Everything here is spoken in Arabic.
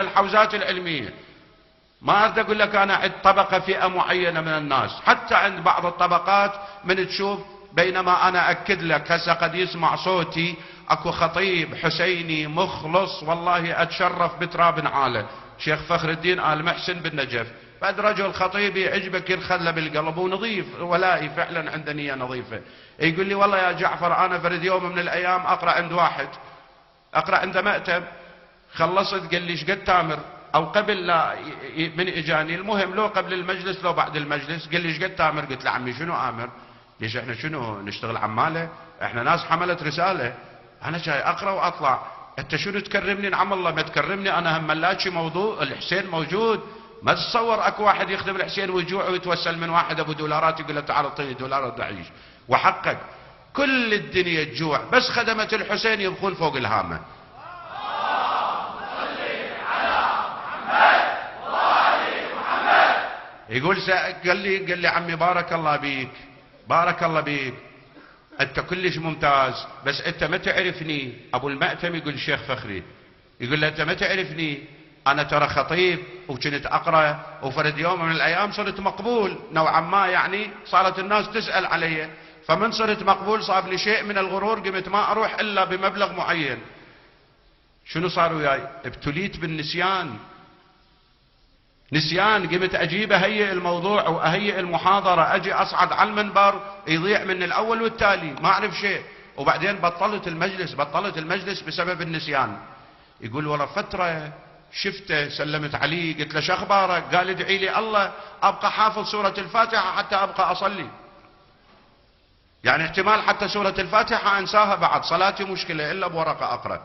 الحوزات العلمية. ما أريد أقول لك أنا عند طبقة فئة معينة من الناس، حتى عند بعض الطبقات من تشوف، بينما أنا أكد لك هسه قد يسمع صوتي أكو خطيب حسيني مخلص والله أتشرف بتراب عاله، شيخ فخر الدين آل محسن بالنجف، بعد رجل خطيب يعجبك ينخلى بالقلب ونظيف ولائي فعلا عنده نية نظيفة، يقول لي والله يا جعفر أنا فرد يوم من الأيام أقرأ عند واحد، أقرأ عنده مأتب، خلصت قال لي ايش قد تامر، او قبل لا من اجاني، المهم لو قبل المجلس لو بعد المجلس، قال لي ايش قد تامر؟ قلت له عمي شنو امر؟ ليش احنا شنو نشتغل عماله؟ احنا ناس حملت رساله، انا جاي اقرا واطلع، انت شنو تكرمني؟ نعم الله ما تكرمني، انا هم ملاكي موضوع الحسين موجود، ما تتصور اكو واحد يخدم الحسين ويجوع ويتوسل من واحد ابو دولارات يقول له تعال اعطيني دولار اعيش، وحقك كل الدنيا تجوع بس خدمة الحسين يبقون فوق الهامه. يقول قال لي عمي بارك الله بيك، بارك الله بيك، انت كلش ممتاز، بس انت ما تعرفني. ابو المأتم يقول الشيخ فخري، يقول له انت ما تعرفني، انا ترى خطيب وكنت اقرا وفرد يوم من الايام صرت مقبول نوعا ما، يعني صارت الناس تسال علي، فمن صرت مقبول صار لي شيء من الغرور، قمت ما اروح الا بمبلغ معين. شنو صار وياي؟ ابتليت بالنسيان، نسيان، قمت اجيب اهيئ الموضوع واهيئ المحاضره، اجي اصعد على المنبر يضيع من الاول والتالي ما اعرف شيء، وبعدين بطلت المجلس بسبب النسيان. يقول والله فتره شفته سلمت عليه قلت له شو اخبارك؟ قال ادعي لي الله ابقى حافظ سوره الفاتحه حتى ابقى اصلي، يعني احتمال حتى سوره الفاتحه انساها بعد صلاتي مشكله الا بورقه اقرا.